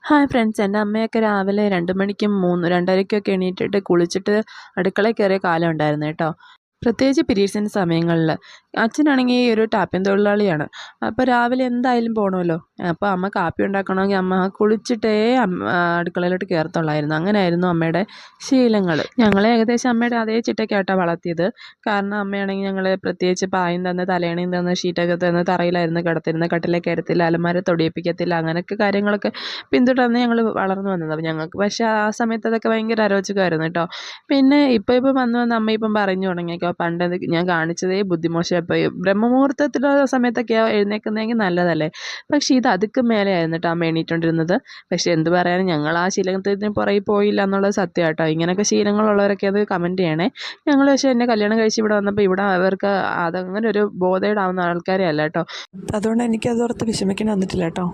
Hi friends, എൻ്റെ അമ്മയൊക്കെ രാവിലെ 2 മണിക്കും 2:30ക്കൊക്കെ എണീറ്റിട്ട് കുളിച്ചിട്ട് അടുക്കളയിൽ കയറിയ കാലം ഉണ്ടായിരുന്നു കേട്ടോ. പ്രത്യേകിച്ച് പീരീഡ്സിൻ്റെ സമയങ്ങളിൽ. അച്ഛനാണെങ്കിൽ ഒരു ടാപ്പിംഗ് തൊഴിലാളിയാണ്. അപ്പോൾ രാവിലെ എന്തായാലും പോകണമല്ലോ. അപ്പോൾ അമ്മ കാപ്പി ഉണ്ടാക്കണമെങ്കിൽ അമ്മ കുളിച്ചിട്ടേ അടുക്കളയിലോട്ട് കയറത്തുള്ളായിരുന്നു. അങ്ങനെയായിരുന്നു അമ്മയുടെ ശീലങ്ങൾ. ഞങ്ങളെ ഏകദേശം അമ്മയുടെ അതേ ചിട്ടയ്ക്കായിട്ടാണ് വളർത്തിയത്. കാരണം അമ്മയാണെങ്കിൽ ഞങ്ങളെ പ്രത്യേകിച്ച് പായും തന്ന് തലേണയും തന്ന് ഷീറ്റൊക്കെ തന്ന് തറയിലായിരുന്നു കിടത്തിരുന്നത്. കട്ടിലേ കയറത്തില്ല, അലമാര തൊടിയിപ്പിക്കത്തില്ല, അങ്ങനെയൊക്കെ കാര്യങ്ങളൊക്കെ പിന്തുടർന്ന് ഞങ്ങൾ വളർന്നു വന്നത്. അപ്പോൾ ഞങ്ങൾക്ക് പക്ഷേ ആ സമയത്ത് അതൊക്കെ ഭയങ്കര അരോചകമായിരുന്നു കേട്ടോ. പിന്നെ ഇപ്പം വന്ന് അമ്മ ഇപ്പം പറഞ്ഞു തുടങ്ങിയേക്കാം, പണ്ടത് ഞാൻ കാണിച്ചതേ ബുദ്ധിമോശമായി. ബ്രഹ്മമുഹൂർത്തത്തിലുള്ള സമയത്തൊക്കെയാണ് എഴുന്നേൽക്കുന്നതെങ്കിൽ നല്ലതല്ലേ. പക്ഷേ ഇത് അതുക്കും മേലെയായിരുന്നു കേട്ടോ അമ്മ എണീറ്റുകൊണ്ടിരുന്നത്. പക്ഷേ എന്ത് പറയാനും ഞങ്ങൾ ആ ശീലത്തിന് പുറകെ പോയില്ല എന്നുള്ളത് സത്യം കേട്ടോ. ഇങ്ങനെയൊക്കെ ശീലങ്ങളുള്ളവരൊക്കെ അത് കമൻറ്റ് ചെയ്യണേ. ഞങ്ങൾ പക്ഷേ എന്നെ കല്യാണം കഴിച്ച് ഇവിടെ വന്നപ്പോൾ ഇവിടെ അവർക്ക് അതങ്ങനെ ഒരു ബോധേഡാവുന്ന ആൾക്കാരെ അല്ല കേട്ടോ. അതുകൊണ്ട് എനിക്കതോർത്ത് വിഷമിക്കാൻ വന്നിട്ടില്ല കേട്ടോ.